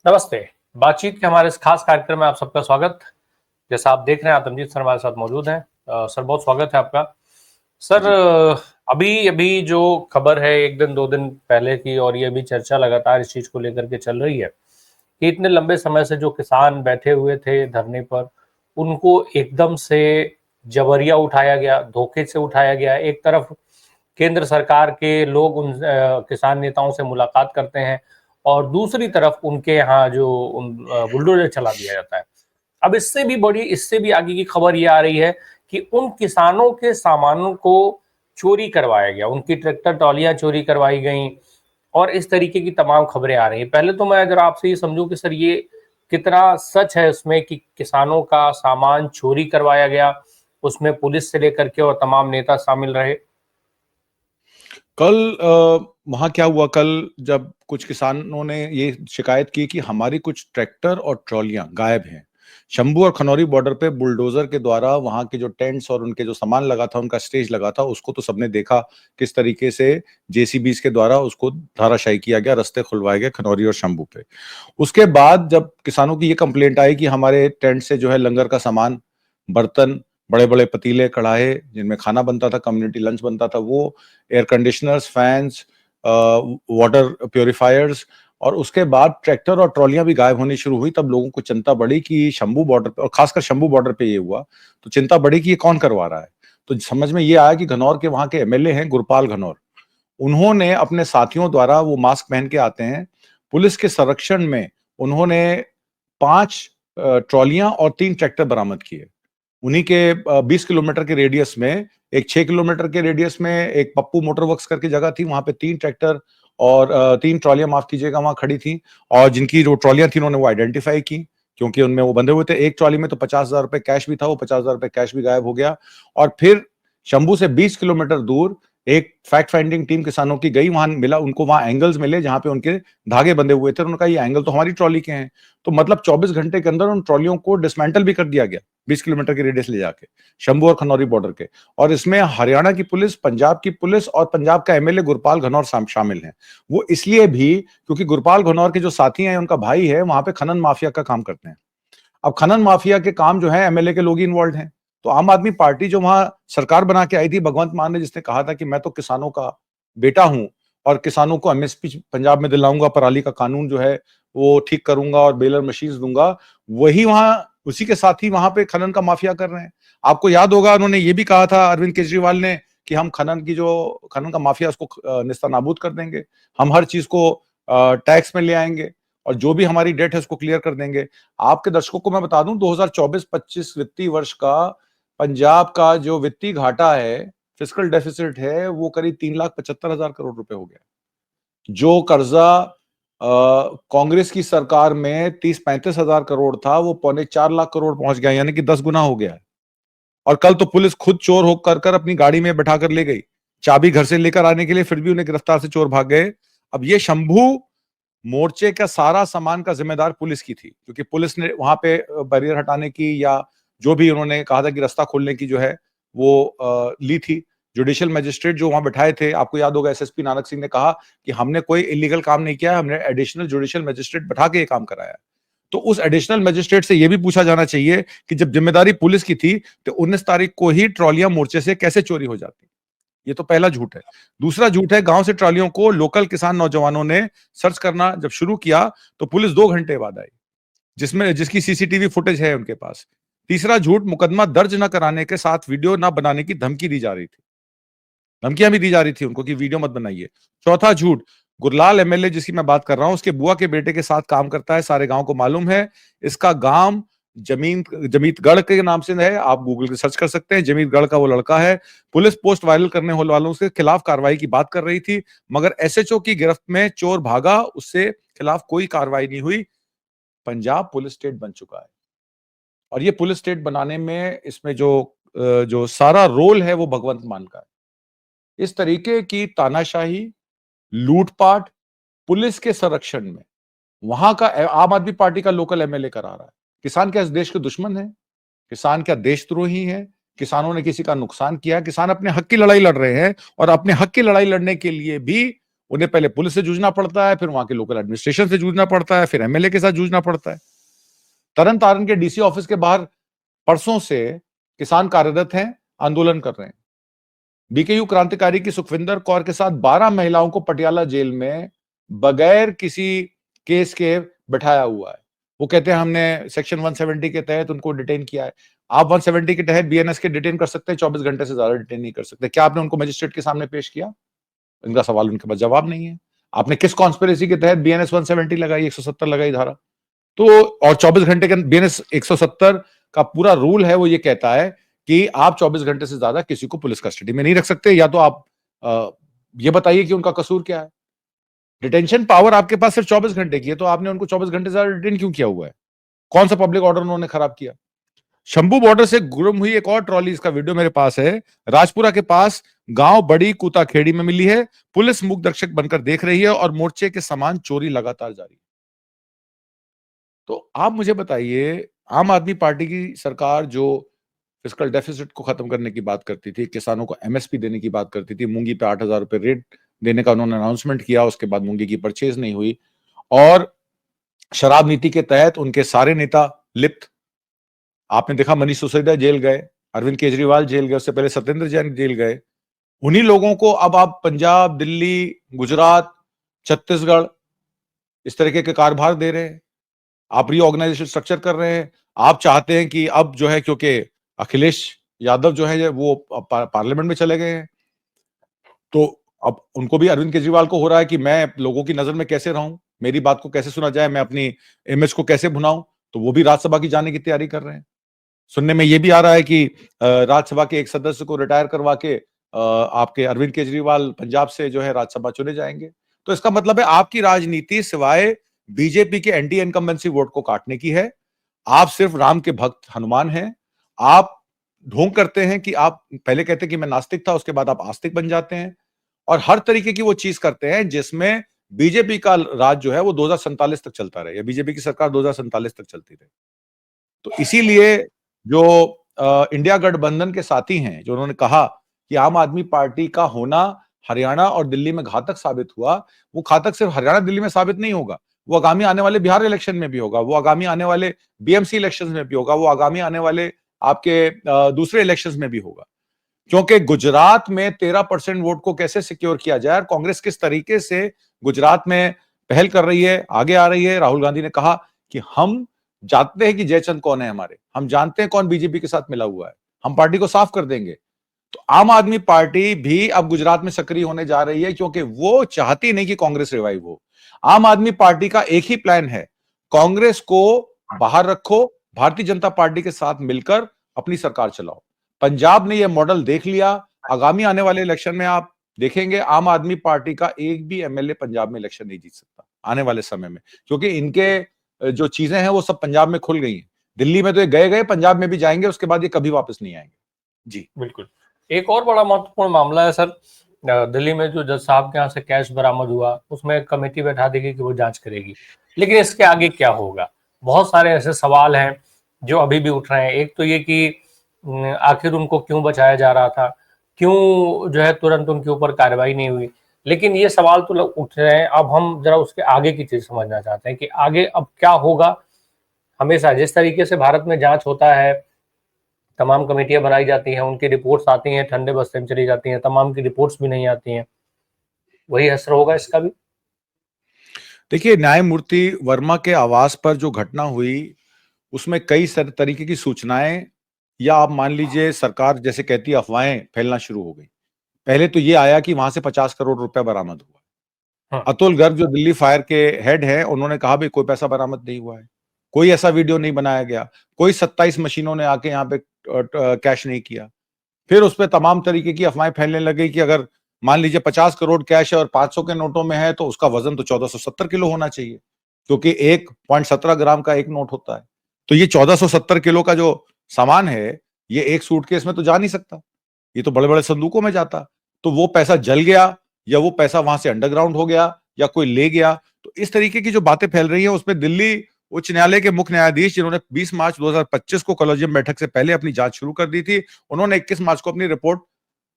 नमस्ते। बातचीत के हमारे इस खास कार्यक्रम में आप सबका स्वागत। जैसा आप देख रहे हैं, आतमजीत सर हमारे साथ मौजूद हैं। सर, बहुत स्वागत है आपका। सर, जी। अभी अभी जो खबर है एक दिन दो दिन पहले की, और ये भी चर्चा लगातार इस चीज को लेकर के चल रही है कि इतने लंबे समय से जो किसान बैठे हुए थे धरने पर, उनको एकदम से जबरिया उठाया गया, धोखे से उठाया गया। एक तरफ केंद्र सरकार के लोग उन किसान नेताओं से मुलाकात करते हैं, और दूसरी तरफ उनके यहाँ जो बुलडोजर चला दिया जाता है। अब इससे भी आगे की खबर ये आ रही है कि उन किसानों के सामानों को चोरी करवाया गया, उनकी ट्रैक्टर ट्रॉलियां चोरी करवाई गई, और इस तरीके की तमाम खबरें आ रही हैं। पहले तो मैं अगर आपसे ये समझूं कि सर, ये कितना सच है उसमें कि किसानों का सामान चोरी करवाया गया, उसमें पुलिस से लेकर के और तमाम नेता शामिल रहे। कल वहाँ क्या हुआ, कल जब कुछ किसानों ने ये शिकायत की कि हमारी कुछ ट्रैक्टर और ट्रॉलियां गायब हैं। शंभू और खनौरी बॉर्डर पे बुलडोजर के द्वारा वहां के जो टेंट्स और उनके जो सामान लगा था, उनका स्टेज लगा था, उसको तो सबने देखा किस तरीके से जेसीबीज के द्वारा उसको धाराशायी किया गया, रास्ते खुलवाए गए खनौरी और शंभू पे। उसके बाद जब किसानों की ये कंप्लेंट आई कि हमारे टेंट से जो है लंगर का सामान, बर्तन, बड़े बड़े पतीले कढ़ाई जिनमें खाना बनता था, कम्युनिटी लंच बनता था, वो air conditioners, fans, water purifiers, और उसके बाद ट्रैक्टर और ट्रॉलियां भी गायब होनी शुरू हुई। तब लोगों को चिंता बढ़ी कि शंभू बॉर्डर पे, और खासकर शंभू बॉर्डर पे ये हुआ, तो चिंता बढ़ी कि ये कौन करवा रहा है। तो समझ में ये आया कि घनौर के वहां के एमएलए हैं गुरपाल घनौर, उन्होंने अपने साथियों द्वारा, वो मास्क पहन के आते हैं, पुलिस के संरक्षण में उन्होंने 5 ट्रॉलियां और 3 ट्रैक्टर बरामद किए। उन्हीं के 20 किलोमीटर के रेडियस में, एक 6 किलोमीटर के रेडियस में एक पप्पू मोटर वर्क्स करके जगह थी, वहां पे 3 ट्रैक्टर और 3 ट्रॉलियां, माफ कीजिएगा, वहां खड़ी थी। और जिनकी जो ट्रॉलियां थी उन्होंने वो आइडेंटिफाई की, क्योंकि उनमें वो बंधे हुए थे। एक ट्रॉली में तो 50,000 रुपए कैश भी था, वो 50,000 रुपए कैश भी गायब हो गया। और फिर शंभू से 20 किलोमीटर दूर एक फैक्ट फाइंडिंग टीम किसानों की गई, वहां मिला उनको, वहां एंगल्स मिले जहां पे उनके धागे बंधे हुए थे। उन्होंने कहा ये एंगल तो हमारी ट्रॉली के हैं। तो मतलब 24 घंटे के अंदर उन ट्रॉलियों को डिसमेंटल भी कर दिया गया, 20 किलोमीटर की रेडियस ले जाके, शंभू और खनौरी बॉर्डर के। और इसमें हरियाणा की पुलिस, पंजाब की पुलिस और पंजाब का एमएलए गुरपाल घनौर शामिल हैं। वो इसलिए भी क्योंकि गुरपाल घनौर के जो साथी हैं, उनका भाई है, वहां पे खनन माफिया का काम करते हैं। अब खनन माफिया के काम जो है एमएलए के लोग ही इन्वॉल्व हैं। तो आम आदमी पार्टी जो वहां सरकार बना के आई थी, भगवंत मान ने, जिसने कहा था कि मैं तो किसानों का बेटा हूं और किसानों को एमएसपी पंजाब में दिलाऊंगा, पराली का कानून जो है वो ठीक करूंगा और बेलर मशीन दूंगा, वही वहां उसी के साथ ही वहां पे खनन का माफिया कर रहे हैं। आपको याद होगा, उन्होंने ये भी कहा था अरविंद केजरीवाल ने कि हम खनन का माफिया उसको निस्तानाबूद कर देंगे, हम हर चीज को टैक्स में ले आएंगे और जो भी हमारी डेट है उसको क्लियर कर देंगे। आपके दर्शकों को मैं बता दूं, 2024-25 वित्तीय वर्ष का पंजाब का जो वित्तीय घाटा है, फिस्कल डेफिसिट है, वो करीब 3,75,000 करोड़ रुपए हो गया। जो कर्जा कांग्रेस की सरकार में 30-35 हजार करोड़ था, वो 3.25 लाख करोड़ पहुंच गया, यानी कि 10 गुना हो गया है। और कल तो पुलिस खुद चोर होकर कर अपनी गाड़ी में बैठा कर ले गई, चाबी घर से लेकर आने के लिए, फिर भी उन्हें गिरफ्तार से चोर भाग गए। अब ये शंभू मोर्चे का सारा सामान का जिम्मेदार पुलिस की थी, क्योंकि पुलिस ने वहां पे बैरियर हटाने की, या जो भी उन्होंने कहा था कि रास्ता खोलने की जो है वो ली थी। जुडिशियल मजिस्ट्रेट जो वहां बैठाए थे, आपको याद होगा, एसएसपी नानक सिंह ने कहा कि हमने कोई इलीगल काम नहीं किया, हमने एडिशनल जुडिशियल मजिस्ट्रेट बैठा के ये काम कराया। तो उस एडिशनल मजिस्ट्रेट से यह भी पूछा जाना चाहिए कि जब जिम्मेदारी पुलिस की थी, तो 19 तारीख को ही ट्रॉलियां मोर्चे से कैसे चोरी हो जाती। ये तो पहला झूठ है। दूसरा झूठ है, गांव से ट्रॉलियों को लोकल किसान नौजवानों ने सर्च करना जब शुरू किया, तो पुलिस 2 घंटे बाद आई, जिसकी सीसीटीवी फुटेज है उनके पास। तीसरा झूठ, मुकदमा दर्ज न कराने के साथ वीडियो न बनाने की धमकी दी जा रही थी, धमकियां भी दी जा रही थी उनको कि वीडियो मत बनाइए। चौथा झूठ, गुरलाल एमएलए जिसकी मैं बात कर रहा हूं, उसके बुआ के बेटे के साथ काम करता है, सारे गांव को मालूम है। इसका गांव जमीतगढ़ के नाम से है, आप गूगल पे सर्च कर सकते हैं, जमीतगढ़ का वो लड़का है। पुलिस पोस्ट वायरल करने वालों के खिलाफ कार्रवाई की बात कर रही थी, मगर एसएचओ की गिरफ्त में चोर भागा, उससे खिलाफ कोई कार्रवाई नहीं हुई। पंजाब पुलिस स्टेट बन चुका है, और ये पुलिस स्टेट बनाने में इसमें जो सारा रोल है वो भगवंत मान का है। इस तरीके की तानाशाही, लूटपाट पुलिस के संरक्षण में वहां का आम आदमी पार्टी का लोकल एमएलए करा रहा है। किसान क्या इस देश के दुश्मन है? किसान क्या देशद्रोही है? किसानों ने किसी का नुकसान किया? किसान अपने हक की लड़ाई लड़ रहे हैं, और अपने हक की लड़ाई लड़ने के लिए भी उन्हें पहले पुलिस से जूझना पड़ता है, फिर वहां के लोकल एडमिनिस्ट्रेशन से जूझना पड़ता है, फिर एमएलए के साथ जूझना पड़ता है। तरन तारण के डीसी ऑफिस के बाहर परसों से किसान कार्यरत हैं, आंदोलन कर रहे हैं। बीकेयू क्रांतिकारी की सुखविंदर कौर के साथ 12 महिलाओं को पटियाला जेल में बगैर किसी केस के बैठाया हुआ है। वो कहते हैं हमने सेक्शन 170 के तहत उनको डिटेन किया है। आप 170 के तहत बीएनएस के डिटेन कर सकते हैं, 24 घंटे से ज्यादा डिटेन नहीं कर सकते। क्या आपने उनको मजिस्ट्रेट के सामने पेश किया? इनका सवाल उनके पास जवाब नहीं है। आपने किस कॉन्स्पिरेसी के तहत बीएनएस 170 लगाई, 170 लगाई धारा? तो और 24 घंटे के बीएनएस 170 का पूरा रूल है, वो ये कहता है कि आप 24 घंटे से ज्यादा किसी को पुलिस कस्टडी में नहीं रख सकते। या तो आप ये बताइए कि उनका कसूर क्या है। डिटेंशन पावर आपके पास सिर्फ 24 घंटे की है, तो आपने उनको 24 घंटे से ज्यादा डिटेन क्यों किया हुआ है? कौन सा पब्लिक ऑर्डर उन्होंने खराब किया? शंभू बॉर्डर से गुम हुई एक और ट्रॉली, इसका वीडियो मेरे पास है। राजपुरा के पास गांव बड़ी कूताखेड़ी में मिली है। पुलिस मूक दर्शक बनकर देख रही है और मोर्चे के सामान चोरी लगातार जारी है। तो आप मुझे बताइए, आम आदमी पार्टी की सरकार जो फिस्कल डेफिसिट को खत्म करने की बात करती थी, किसानों को एमएसपी देने की बात करती थी, मूंगी पे 8,000 रुपए रेट देने का उन्होंने अनाउंसमेंट किया, उसके बाद मूंगी की परचेज नहीं हुई, और शराब नीति के तहत उनके सारे नेता लिप्त। आपने देखा मनीष सिसोदिया जेल गए, अरविंद केजरीवाल जेल गए, उससे पहले सत्येंद्र जैन जेल गए। उन्हीं लोगों को अब आप पंजाब, दिल्ली, गुजरात, छत्तीसगढ़ इस तरीके के कारभार दे रहे हैं। आप रीऑर्गेनाइजेशन स्ट्रक्चर कर रहे हैं। आप चाहते हैं कि अब जो है, क्योंकि अखिलेश यादव जो है वो पार्लियामेंट में चले गए हैं, तो अब उनको भी, अरविंद केजरीवाल को हो रहा है कि मैं लोगों की नजर में कैसे रहूं, मेरी बात को कैसे सुना जाए, मैं अपनी इमेज को कैसे भुनाऊं। तो वो भी राज्यसभा की जाने की तैयारी कर रहे हैं। सुनने में ये भी आ रहा है कि राज्यसभा के एक सदस्य को रिटायर करवा के आपके अरविंद केजरीवाल पंजाब से जो है राज्यसभा चुने जाएंगे। तो इसका मतलब है आपकी राजनीति सिवाय बीजेपी के एंटी इनकम्बेंसी वोट को काटने की है। आप सिर्फ राम के भक्त हनुमान हैं। आप ढोंग करते हैं कि आप पहले कहते हैं कि मैं नास्तिक था, उसके बाद आप आस्तिक बन जाते हैं, और हर तरीके की वो चीज करते हैं जिसमें बीजेपी का राज जो है वो 2047 तक चलता रहे, या बीजेपी की सरकार 2047 तक चलती रहे। तो इसीलिए जो इंडिया गठबंधन के साथी हैं, जो उन्होंने कहा कि आम आदमी पार्टी का होना हरियाणा और दिल्ली में घातक साबित हुआ, वो घातक सिर्फ हरियाणा दिल्ली में साबित नहीं होगा, वो आगामी आने वाले बिहार इलेक्शन में भी होगा, वो आगामी आने वाले बीएमसी इलेक्शन में भी होगा, वो आगामी आने वाले आपके दूसरे इलेक्शन में भी होगा। क्योंकि गुजरात में 13% वोट को कैसे सिक्योर किया जाए, और कांग्रेस किस तरीके से गुजरात में पहल कर रही है, आगे आ रही है। राहुल गांधी ने कहा कि हम जानते हैं कि जयचंद कौन है हमारे, हम जानते हैं कौन बीजेपी के साथ मिला हुआ है, हम पार्टी को साफ कर देंगे। तो आम आदमी पार्टी भी अब गुजरात में सक्रिय होने जा रही है, क्योंकि वो चाहती नहीं कि कांग्रेस रिवाइव हो। आम आदमी पार्टी का एक ही प्लान है, कांग्रेस को बाहर रखो, भारतीय जनता पार्टी के साथ मिलकर अपनी सरकार चलाओ। पंजाब ने यह मॉडल देख लिया। आगामी आने वाले इलेक्शन में आप देखेंगे आम आदमी पार्टी का एक भी एमएलए पंजाब में इलेक्शन नहीं जीत सकता आने वाले समय में, क्योंकि इनके जो चीजें हैं वो सब पंजाब में खुल गई हैं। दिल्ली में तो ये गए, पंजाब में भी जाएंगे, उसके बाद ये कभी वापस नहीं आएंगे। जी बिल्कुल। एक और बड़ा महत्वपूर्ण मामला है सर, दिल्ली में जो जज साहब के यहाँ से कैश बरामद हुआ, उसमें कमेटी बैठा देगी कि वो जांच करेगी, लेकिन इसके आगे क्या होगा? बहुत सारे ऐसे सवाल हैं जो अभी भी उठ रहे हैं। एक तो ये कि आखिर उनको क्यों बचाया जा रहा था, क्यों जो है तुरंत उनके ऊपर कार्रवाई नहीं हुई, लेकिन ये सवाल तो उठ रहे हैं। अब हम जरा उसके आगे की चीज समझना चाहते हैं कि आगे अब क्या होगा। हमेशा जिस तरीके से भारत में जांच होता है, तमाम कमेटियां बनाई जाती हैं, उनकी रिपोर्ट्स आती हैं, ठंडे बस्ते में चली जाती हैं, तमाम की रिपोर्ट्स भी नहीं आती हैं, वही असर होगा इसका भी। देखिए, न्यायमूर्ति वर्मा के आवास पर जो घटना हुई, उसमें कई तरीके की सूचनाएं, या आप मान लीजिए सरकार जैसे कहती है अफवाहें फैलना शुरू हो गई। पहले तो ये आया कि वहां से 50 करोड़ रुपए बरामद हुआ। हाँ। अतुल गर्ग जो दिल्ली फायर के हेड हैं, उन्होंने कहा भाई कोई पैसा बरामद नहीं हुआ है, कोई ऐसा वीडियो नहीं बनाया गया, कोई 27 मशीनों ने आके यहाँ पे कैश नहीं किया। फिर उस पर तमाम तरीके की अफवाहें फैलने लगी कि अगर मान लीजिए 50 करोड़ कैश है और 500 के नोटों में है, तो उसका वजन तो 1470 किलो होना चाहिए, क्योंकि 1.17 ग्राम का एक नोट होता है। तो ये 1470 किलो का जो सामान है, ये एक सूटकेस में तो जा नहीं सकता, ये तो बड़े बड़े संदूकों में जाता। तो वो पैसा जल गया, या वो पैसा वहां से अंडरग्राउंड हो गया, या कोई ले गया। तो इस तरीके की जो बातें फैल रही हैं, उसमें दिल्ली उच्च न्यायालय के मुख्य न्यायाधीश, जिन्होंने 20 मार्च 2025 को कॉलेजियम बैठक से पहले अपनी जांच शुरू कर दी थी, उन्होंने 21 मार्च को अपनी रिपोर्ट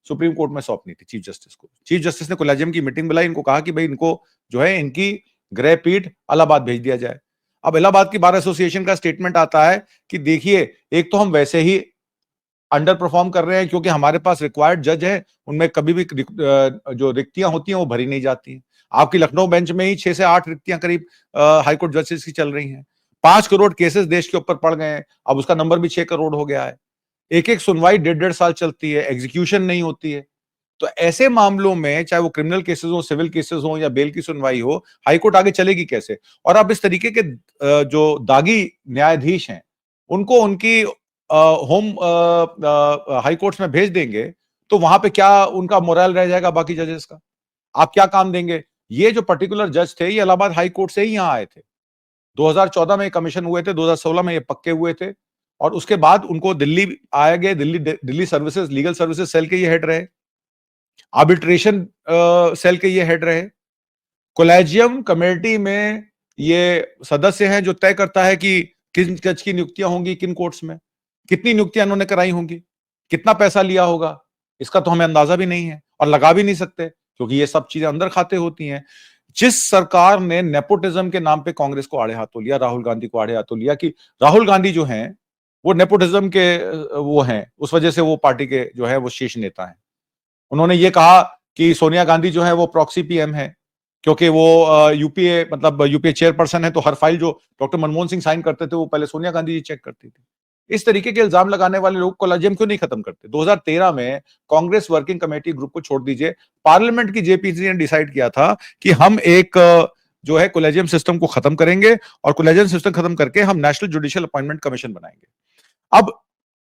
सुप्रीम कोर्ट में सौंपनी थी चीफ जस्टिस को। चीफ जस्टिस ने कोलेजियम की मीटिंग बुलाई, इनको कहा कि भाई इनको जो है इनकी गृह पीठ इलाहाबाद भेज दिया जाए। अब इलाहाबाद की बार एसोसिएशन का स्टेटमेंट आता है कि देखिए, एक तो हम वैसे ही अंडर परफॉर्म कर रहे हैं क्योंकि हमारे पास रिक्वायर्ड जज है, उनमें कभी भी जो रिक्तियां होती हैं वो भरी नहीं जाती हैं। आपकी लखनऊ बेंच में ही 6 से 8 रिक्तियां करीब हाईकोर्ट जजेस की चल रही हैं। 5 करोड़ केसेस देश के ऊपर पड़ गए हैं, अब उसका नंबर भी 6 करोड़ हो गया है। एक एक सुनवाई 1.5 साल चलती है, एग्जीक्यूशन नहीं होती है। तो ऐसे मामलों में चाहे वो क्रिमिनल केसेस हो, सिविल केसेस हो या बेल की सुनवाई हो, हाईकोर्ट आगे चलेगी कैसे? और आप इस तरीके के जो दागी न्यायाधीश हैं, उनको उनकी होम हाई कोर्ट्स में भेज देंगे, तो वहां पे क्या उनका मोरल रह जाएगा बाकी जजेस का? आप क्या काम देंगे? ये जो पर्टिकुलर जज थे, ये इलाहाबाद हाई कोर्ट से ही यहां आए थे। 2014 में कमीशन हुए थे, 2016 में ये पक्के हुए थे, और उसके बाद उनको दिल्ली आए गए। Delhi services, legal services cell के ये हेड रहे, आर्बिट्रेशन सेल के ये हेड रहे, कोलेजियम कमेटी में ये सदस्य हैं जो तय करता है कि किन जज की नियुक्तियां होंगी किन कोर्ट्स में, कितनी नियुक्तियां इन्होंने कराई होंगी, कितना पैसा लिया होगा, इसका तो हमें अंदाजा भी नहीं है और लगा भी नहीं सकते, क्योंकि ये सब चीजें अंदर खाते होती हैं। जिस सरकार ने नेपोटिज्म के नाम पे कांग्रेस को आड़े हाथों लिया, राहुल गांधी को आड़े हाथों लिया, कि राहुल गांधी जो हैं वो नेपोटिज्म के वो हैं, उस वजह से वो पार्टी के जो है वो शीर्ष नेता हैं। उन्होंने ये कहा कि सोनिया गांधी जो है वो प्रॉक्सी पीएम है, क्योंकि वो यूपीए मतलब यूपीए चेयरपर्सन है, तो हर फाइल जो डॉक्टर मनमोहन सिंह साइन करते थे वो पहले सोनिया गांधी जी चेक करती थी। इस तरीके के इल्जाम लगाने वाले लोग कोलेजियम क्यों नहीं खत्म करते? 2013 में कांग्रेस वर्किंग कमेटी ग्रुप को छोड़ दीजिए, पार्लियामेंट की जेपीसी ने डिसाइड किया था कि हम एक जो है कोलेजियम सिस्टम को खत्म करेंगे, और कोलेजियम सिस्टम खत्म करके हम नेशनल जुडिशियल अपॉइंटमेंट कमीशन बनाएंगे। अब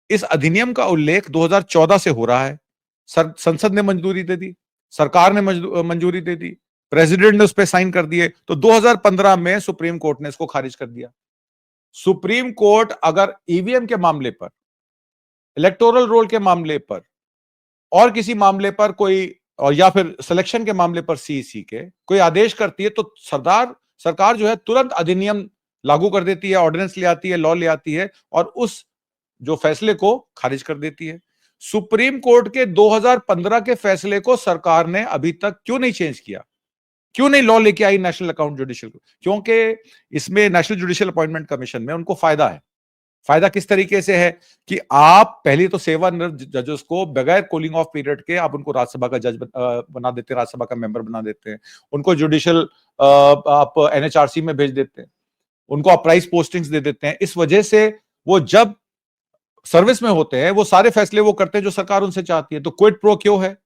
इस अधिनियम का उल्लेख 2014 से हो रहा है। संसद ने मंजूरी दे दी, सरकार ने मंजूरी दे दी, प्रेसिडेंट ने उस पर साइन कर दिए, तो 2015 में सुप्रीम कोर्ट ने इसको खारिज कर दिया। सुप्रीम कोर्ट अगर ईवीएम के मामले पर, इलेक्टोरल रोल के मामले पर, और किसी मामले पर कोई, और या फिर सिलेक्शन के मामले पर सीईसी के कोई आदेश करती है, तो सरकार जो है तुरंत अधिनियम लागू कर देती है, ऑर्डिनेंस ले आती है, लॉ ले आती है, और उस जो फैसले को खारिज कर देती है। सुप्रीम कोर्ट के 2015 के फैसले को सरकार ने अभी तक क्यों नहीं चेंज किया? क्यों नहीं लॉ लेके आई नेशनल अकाउंट जुडिशियल? क्योंकि इसमें नेशनल जुडिशियल अपॉइंटमेंट कमीशन में उनको फायदा है। फायदा किस तरीके से है कि आप पहले तो सेवानिवृत्त जजेस को बगैर कूलिंग ऑफ पीरियड के आप उनको राज्यसभा का जज बना देते हैं, राज्यसभा का मेंबर बना देते हैं, उनको जुडिशियल आप एनएचआरसी में भेज देते हैं, उनको आप प्राइस पोस्टिंग्स दे देते हैं। इस वजह से वो जब सर्विस में होते हैं वो सारे फैसले वो करते हैं जो सरकार उनसे चाहती है। तो क्विड प्रो क्यों है?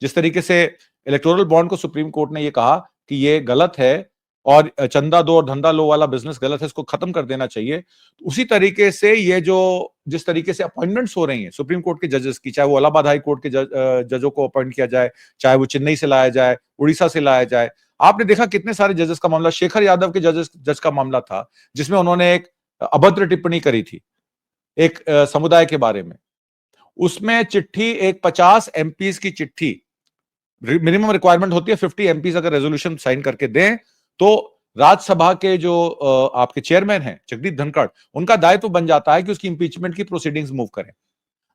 जिस तरीके से इलेक्टोरल बॉन्ड को सुप्रीम कोर्ट ने ये कहा कि ये गलत है और चंदा दो और धंधा लो वाला बिजनेस गलत है, इसको खत्म कर देना चाहिए, तो उसी तरीके से ये जो जिस तरीके से अपॉइंटमेंट्स हो रही हैं सुप्रीम कोर्ट के जजेस की, चाहे वो इलाहाबाद हाई कोर्ट के जजों को अपॉइंट किया जाए, चाहे वो चेन्नई से लाया जाए, उड़ीसा से लाया जाए। आपने देखा कितने सारे जजेस का मामला, शेखर यादव के जज का मामला था, जिसमें उन्होंने एक अभद्र टिप्पणी करी थी एक समुदाय के बारे में। उसमें चिट्ठी, एक 50 एमपीज की चिट्ठी, मिनिमम रिक्वायरमेंट होती है 50 एमपीज अगर रेजोल्यूशन साइन करके दें, तो राज्यसभा के जो आपके चेयरमैन हैं जगदीप धनखड़, उनका दायित्व बन जाता है कि उसकी इंपीचमेंट की प्रोसीडिंग्स मूव करें।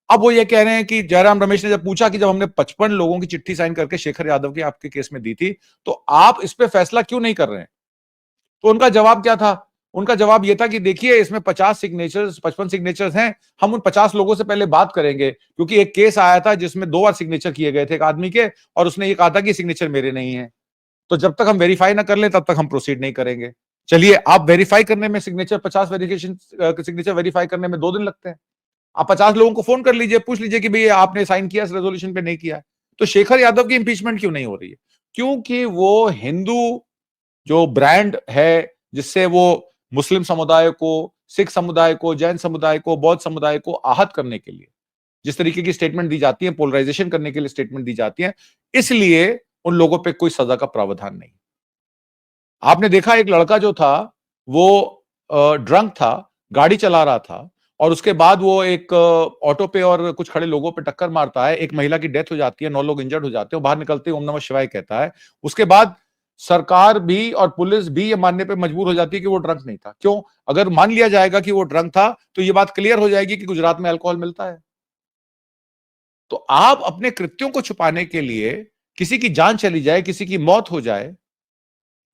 अब वो ये कह रहे हैं कि जयराम रमेश ने जब पूछा कि जब हमने 55 लोगों की चिट्ठी साइन करके शेखर यादव के आपके केस में दी थी, तो आप इस पे फैसला क्यों नहीं कर रहे हैं? तो उनका जवाब क्या था? उनका जवाब यह था कि देखिए, इसमें 50 सिग्नेचर्स, 55 सिग्नेचर्स हैं, हम उन 50 लोगों से पहले बात करेंगे, क्योंकि एक केस आया था जिसमें 2 बार सिग्नेचर किए गए थे एक आदमी के, और उसने ये कहा था कि सिग्नेचर मेरे नहीं है, तो जब तक हम वेरीफाई ना कर ले तब तक हम प्रोसीड नहीं करेंगे। चलिए, आप वेरीफाई करने में सिग्नेचर 50 वेरिफिकेशन सिग्नेचर वेरीफाई करने में 2 दिन लगते हैं, आप 50 लोगों को फोन कर लीजिए, पूछ लीजिए कि भैया आपने साइन किया इस रेजोल्यूशन पे, नहीं किया। तो शेखर यादव की इंपीचमेंट क्यों नहीं हो रही है? क्योंकि वो हिंदू जो ब्रांड है, जिससे वो मुस्लिम समुदाय को, सिख समुदाय को, जैन समुदाय को, बौद्ध समुदाय को आहत करने के लिए जिस तरीके की स्टेटमेंट दी जाती है, पोलराइजेशन करने के लिए स्टेटमेंट दी जाती है, इसलिए उन लोगों पे कोई सजा का प्रावधान नहीं। आपने देखा एक लड़का जो था वो ड्रंक था, गाड़ी चला रहा था, और उसके बाद वो एक ऑटो पे और कुछ खड़े लोगों पे टक्कर मारता है, एक महिला की डेथ हो जाती है, 9 लोग इंजर्ड हो जाते हैं, बाहर निकलते ओम नमः शिवाय कहता है। उसके बाद सरकार भी और पुलिस भी ये मानने पे मजबूर हो जाती है कि वो ड्रंक नहीं था। क्यों? अगर मान लिया जाएगा कि वो ड्रंक था, तो ये बात क्लियर हो जाएगी कि गुजरात में अल्कोहल मिलता है। तो आप अपने कृत्यों को छुपाने के लिए, किसी की जान चली जाए, किसी की मौत हो जाए,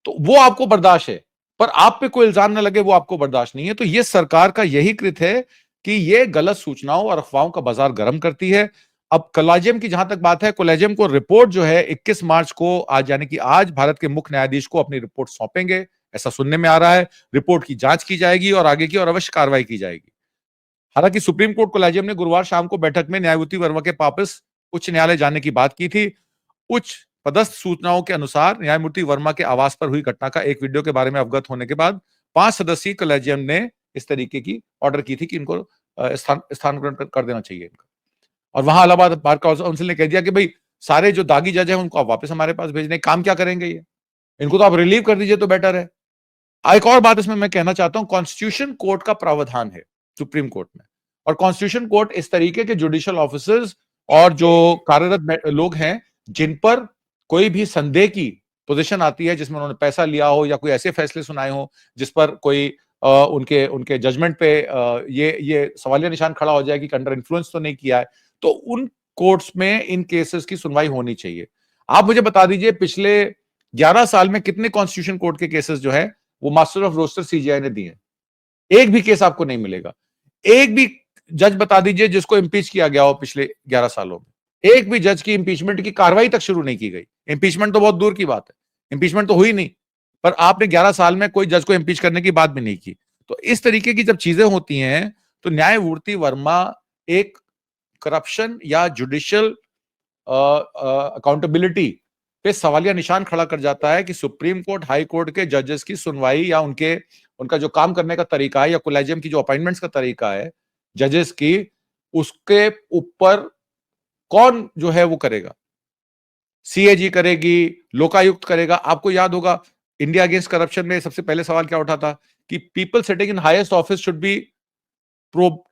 तो वो आपको बर्दाश्त है, पर आप पे कोई इल्जाम ना लगे, वो आपको बर्दाश्त नहीं है। तो ये सरकार का यही कृत्य है कि ये गलत सूचनाओं और अफवाहों का बाजार गर्म करती है। अब कोलेजियम की जहां तक बात है, कोलेजियम को रिपोर्ट जो है 21 मार्च को, आज यानी कि आज, भारत के मुख्य न्यायाधीश को अपनी रिपोर्ट सौंपेंगे, ऐसा सुनने में आ रहा है। रिपोर्ट की जांच की जाएगी और आगे की और अवश्य कार्रवाई की जाएगी। हालांकि सुप्रीम कोर्ट कोलेजियम ने गुरुवार शाम को बैठक में न्यायमूर्ति वर्मा के वापस उच्च न्यायालय जाने की बात की थी। उच्च पदस्थ सूचनाओं के अनुसार न्यायमूर्ति वर्मा के आवास पर हुई घटना का एक वीडियो के बारे में अवगत होने के बाद 5 सदस्यीय कोलेजियम ने इस तरीके की ऑर्डर की थी कि इनको स्थानांतरण कर देना चाहिए इनका। और वहां इलाहाबाद बार काउंसिल ने कह दिया कि भाई सारे जो दागी जज हैं उनको आप वापस हमारे पास भेजने, काम क्या करेंगे ये, इनको तो आप रिलीव कर दीजिए तो बेटर है। एक और बात इसमें मैं कहना चाहता हूं, कॉन्स्टिट्यूशन कोर्ट का प्रावधान है सुप्रीम कोर्ट में, और कॉन्स्टिट्यूशन कोर्ट इस तरीके के जुडिशियल ऑफिसर्स और जो कार्यरत लोग हैं जिन पर कोई भी संदेह की पोजीशन आती है, जिसमें उन्होंने पैसा लिया हो या कोई ऐसे फैसले सुनाए हो जिस पर कोई उनके उनके जजमेंट पे ये सवालिया निशान खड़ा हो जाए कि अंडर इन्फ्लुएंस तो नहीं किया है, तो उन कोर्ट्स में इन केसेस की सुनवाई होनी चाहिए। आप मुझे बता दीजिए पिछले 11 साल में कितने कॉन्स्टिट्यूशन कोर्ट के केसेस जो है वो मास्टर ऑफ रोस्टर सीजीआई ने दिए? एक भी केस आपको नहीं मिलेगा। एक भी जज बता दीजिए जिसको इंपीच किया गया हो पिछले 11 सालों में। एक भी जज की इंपीचमेंट की कार्रवाई तक शुरू नहीं की गई। इंपीचमेंट तो बहुत दूर की बात है, इंपीचमेंट तो हुई नहीं, पर आपने 11 साल में कोई जज को इंपीच करने की बात भी नहीं की। तो इस तरीके की जब चीजें होती हैं तो न्यायमूर्ति वर्मा एक करप्शन या जुडिशियल अकाउंटेबिलिटी पे सवालिया निशान खड़ा कर जाता है कि सुप्रीम कोर्ट, हाई कोर्ट के जजेस की सुनवाई या उनका जो काम करने का तरीका है, या कोलेजियम की जो अपॉइंटमेंट्स का तरीका है जजेस की, उसके ऊपर कौन जो है वो करेगा? सीएजी करेगी, लोकायुक्त करेगा। आपको याद होगा इंडिया अगेंस्ट करप्शन में सबसे पहले सवाल क्या उठा था कि people sitting in highest office should be probe,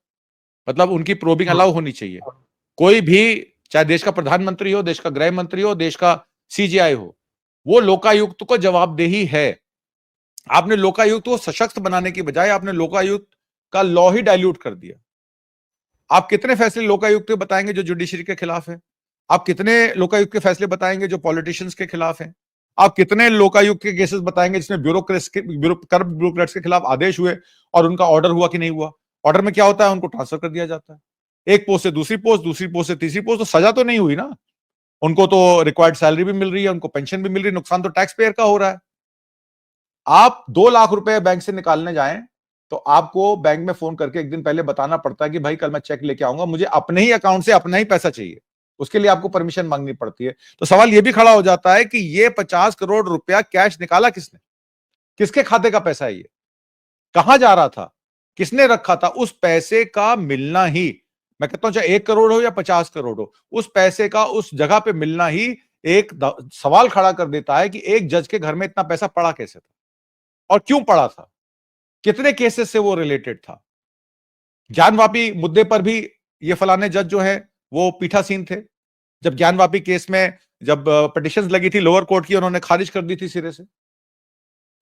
मतलब उनकी प्रोबिंग अलाउ होनी चाहिए। कोई भी, चाहे देश का प्रधानमंत्री हो, देश का गृह मंत्री हो, देश का सीजीआई हो, वो लोकायुक्त को जवाबदेही है। आपने लोकायुक्त को सशक्त बनाने की बजाय आपने लोकायुक्त का लॉ ही डाइल्यूट कर दिया। आप कितने फैसले लोकायुक्त के बताएंगे जो जुडिशरी के खिलाफ है? आप कितने लोकायुक्त के फैसले बताएंगे जो पॉलिटिशियंस के खिलाफ हैं? आप कितने लोकायुक्त के केसेस बताएंगे जिसमें ब्यूरोक्रेट्स के खिलाफ आदेश हुए और उनका ऑर्डर हुआ कि नहीं हुआ? ऑर्डर में क्या होता है? उनको ट्रांसफर कर दिया जाता है, एक पोस्ट से दूसरी पोस्ट, दूसरी पोस्ट से तीसरी पोस्ट। तो सजा तो नहीं हुई ना, उनको तो रिक्वायर्ड सैलरी भी मिल रही है, उनको पेंशन भी मिल रही है, नुकसान तो टैक्स पेयर का हो रहा है। आप 2 लाख रुपए बैंक से निकालने जाएं तो आपको बैंक में फोन करके एक दिन पहले बताना पड़ता है कि भाई कल मैं चेक लेके आऊंगा, मुझे अपने ही अकाउंट से अपना ही पैसा चाहिए, उसके लिए आपको परमिशन मांगनी पड़ती है। तो सवाल यह भी खड़ा हो जाता है कि ये 50 करोड़ रुपया कैश निकाला किसने? किसके खाते का पैसा है ये? कहां जा रहा था? किसने रखा था? उस पैसे का मिलना ही, मैं कहता हूं चाहे 1 करोड़ हो या 50 करोड़ हो, उस पैसे का उस जगह पे मिलना ही एक सवाल खड़ा कर देता है कि एक जज के घर में इतना पैसा पड़ा कैसे था और क्यों पड़ा था, कितने केसेस से वो रिलेटेड था। ज्ञानवापी मुद्दे पर भी ये फलाने जज जो है वो पीठासीन थे। जब ज्ञानवापी केस में जब पिटिशन लगी थी लोअर कोर्ट की, उन्होंने खारिज कर दी थी सिरे से।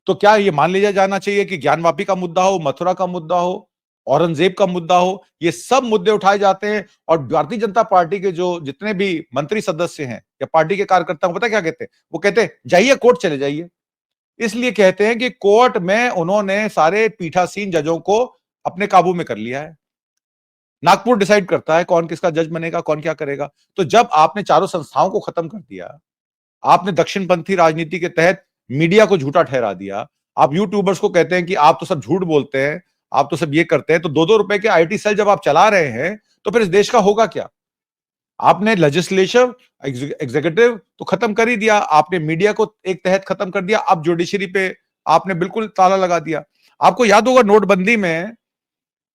तो क्या ये मान लिया जाना चाहिए कि ज्ञानवापी का मुद्दा हो, मथुरा का मुद्दा हो, औरंगजेब का मुद्दा हो, ये सब मुद्दे उठाए जाते हैं और भारतीय जनता पार्टी के जो जितने भी मंत्री सदस्य हैं या पार्टी के कार्यकर्ता, पता क्या कहते हैं? वो कहते हैं जाइए कोर्ट चले जाइए। इसलिए कहते हैं कि कोर्ट में उन्होंने सारे पीठासीन जजों को अपने काबू में कर लिया है। नागपुर डिसाइड करता है कौन किसका जज बनेगा, कौन क्या करेगा। तो जब आपने चारों संस्थाओं को खत्म कर दिया, आपने दक्षिणपंथी राजनीति के तहत मीडिया को झूठा ठहरा दिया, आप यूट्यूबर्स को कहते हैं कि आप तो सब झूठ बोलते हैं, आप तो सब ये करते हैं, तो 2-2 रुपए के आईटी सेल जब आप चला रहे हैं तो फिर इस देश का होगा क्या? आपने लेजिस्लेटिव एग्जीक्यूटिव तो खत्म कर ही दिया, आपने मीडिया को एक तहत खत्म कर दिया, अब जुडिशरी पे आपने बिल्कुल ताला लगा दिया। आपको याद होगा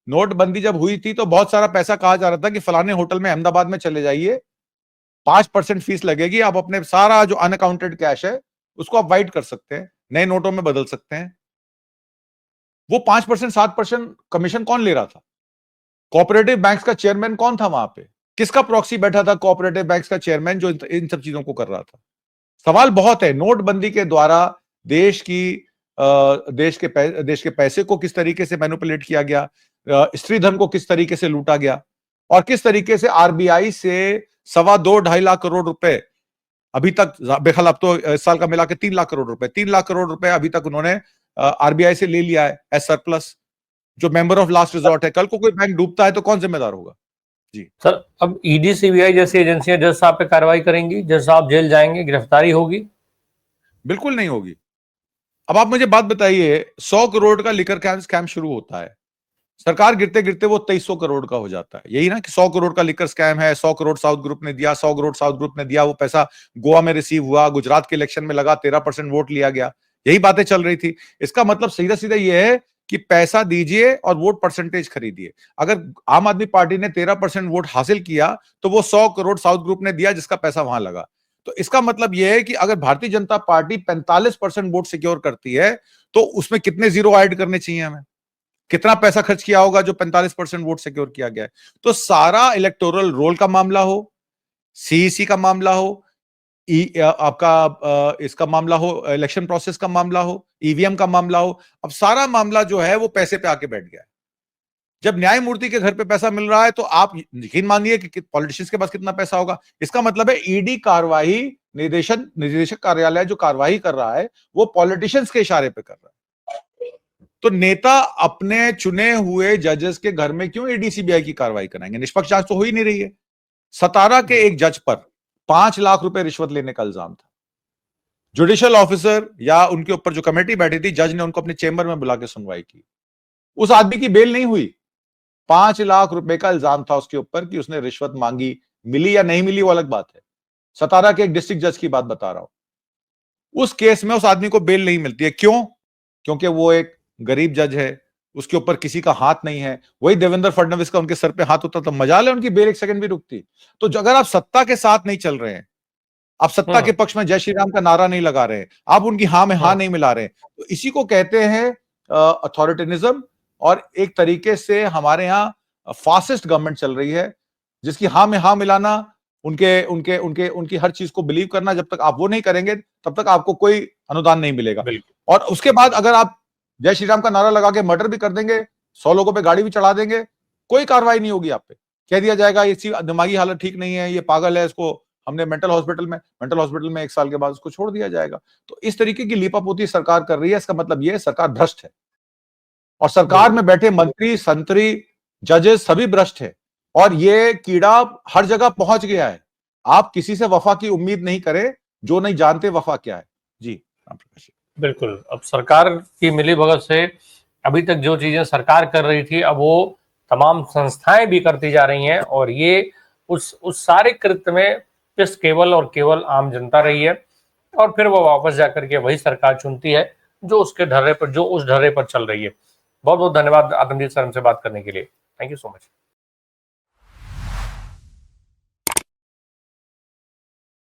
नोटबंदी जब हुई थी तो बहुत सारा पैसा कहा जा रहा था कि फलाने होटल में अहमदाबाद में चले जाइए, 5% फीस लगेगी, आप अपने सारा जो अनअकाउंटेड कैश है उसको आप वाइट कर सकते हैं, नए नोटों में बदल सकते हैं। वो 5% 7% कमीशन कौन ले रहा था? कोऑपरेटिव बैंक्स का चेयरमैन कौन था वहां पे? किसका प्रॉक्सी बैठा था कोऑपरेटिव बैंक्स का चेयरमैन जो इन सब चीजों को कर रहा था? सवाल बहुत है। नोटबंदी के द्वारा देश के पैसे को किस तरीके से मैनिपुलेट किया गया, स्त्री धन को किस तरीके से लूटा गया और किस तरीके से आरबीआई से 2.5 लाख करोड़ रुपए अभी तक, बेखल अब तो इस साल का मिला के 3 लाख करोड़ रुपए, 3 लाख करोड़ रुपए अभी तक उन्होंने आरबीआई से ले लिया है एज सरप्लस, जो मेंबर ऑफ लास्ट रिजॉर्ट है। कल को कोई बैंक डूबता है तो कौन जिम्मेदार होगा? जी सर, अब ईडी सीबीआई जैसी एजेंसियां जज साहब पे कार्रवाई करेंगी, जज साहब जेल जाएंगे, गिरफ्तारी होगी? बिल्कुल नहीं होगी। अब आप मुझे बात बताइए, 100 करोड़ का लिकर स्कैम शुरू होता है, सरकार गिरते गिरते वो 2300 करोड़ का हो जाता है। यही ना कि 100 करोड़ का लिकर स्कैम है, 100 करोड़ साउथ ग्रुप ने दिया, 100 करोड़ साउथ ग्रुप ने दिया, वो पैसा गोवा में रिसीव हुआ, गुजरात के इलेक्शन में लगा, 13% वोट लिया गया, यही बातें चल रही थी। इसका मतलब सीधा सीधा ये है कि पैसा दीजिए और वोट परसेंटेज खरीदिए। अगर आम आदमी पार्टी ने 13% वोट हासिल किया तो वो 100 करोड़ साउथ ग्रुप ने दिया, जिसका पैसा वहां लगा। तो इसका मतलब यह है कि अगर Bharatiya Janata party 45% vote secure करती है तो उसमें कितने जीरो ऐड करने चाहिए हमें? कितना पैसा खर्च किया होगा जो 45% वोट सिक्योर किया गया है? तो सारा इलेक्टोरल रोल का मामला हो, सीईसी का मामला हो, आपका इसका मामला हो, इलेक्शन प्रोसेस का मामला हो, ईवीएम का मामला हो, अब सारा मामला जो है वो पैसे पे आके बैठ गया है। जब न्यायमूर्ति के घर पे पैसा मिल रहा है तो आप यकीन मानिए कि पॉलिटिशियंस के पास कितना पैसा होगा। इसका मतलब है ईडी कार्रवाई, निदेशक कार्यालय जो कार्रवाई कर रहा है वो पॉलिटिशियंस के इशारे पे कर रहा है। तो नेता अपने चुने हुए जजेस के घर में क्यों ईडी सीबीआई की कार्रवाई कराएंगे? निष्पक्ष जांच तो हो ही नहीं रही है। सतारा के एक जज पर 5 लाख रुपए रिश्वत लेने का इल्जाम था। जुडिशियल ऑफिसर या उनके ऊपर जो कमेटी बैठी थी, जज ने उनको अपने चेंबर में बुला के सुनवाई की। उस आदमी की बेल नहीं हुई। 5 लाख रुपए का इल्जाम था उसके ऊपर कि उसने रिश्वत मांगी, मिली या नहीं मिली वो अलग बात है। सतारा के एक डिस्ट्रिक्ट जज की बात बता रहा हूं। उस केस में उस आदमी को बेल नहीं मिलती है। क्यों? क्योंकि वो एक गरीब जज है, उसके ऊपर किसी का हाथ नहीं है। वही देवेंद्र फडणवीस का उनके सर पे हाथ होता तो मजाल है उनकी बेल एक सेकंड भी रुकती। तो अगर आप सत्ता के साथ नहीं चल रहे हैं, आप सत्ता के पक्ष में जय श्री राम का नारा नहीं लगा रहे हैं, आप उनकी हां में हां नहीं मिला रहे हैं, तो इसी को कहते हैं अथॉरिटेनिज्म। और एक तरीके से हमारे यहाँ फासिस्ट गवर्नमेंट चल रही है, जिसकी हां में हां मिलाना, उनकी हर चीज को बिलीव करना, जब तक आप वो नहीं करेंगे तब तक आपको कोई अनुदान नहीं मिलेगा। और उसके बाद अगर आप जय श्री राम का नारा लगा के मर्डर भी कर देंगे, 100 लोगों पे गाड़ी भी चढ़ा देंगे, कोई कार्रवाई नहीं होगी आप पे। कह दिया जाएगा इसकी दिमागी हालत ठीक नहीं है, ये पागल है, इसको हमने मेंटल हॉस्पिटल में 1 साल के बाद उसको छोड़ दिया जाएगा। तो इस तरीके की लीपापोती सरकार कर रही है। इसका मतलब यह है सरकार भ्रष्ट है और सरकार में बैठे मंत्री, संतरी, जजेस सभी भ्रष्ट है और ये कीड़ा हर जगह पहुंच गया है। आप किसी से वफा की उम्मीद नहीं करें जो नहीं जानते वफा क्या है। जी राम प्रकाश। बिल्कुल। अब सरकार की मिलीभगत से अभी तक जो चीजें सरकार कर रही थी अब वो तमाम संस्थाएं भी करती जा रही हैं और ये उस सारे कृत्य में पिस केवल और केवल आम जनता रही है और फिर वो वापस जाकर के वही सरकार चुनती है जो उस ढर्रे पर चल रही है। बहुत बहुत धन्यवाद आदमजीत सर हमसे बात करने के लिए। Thank you so much.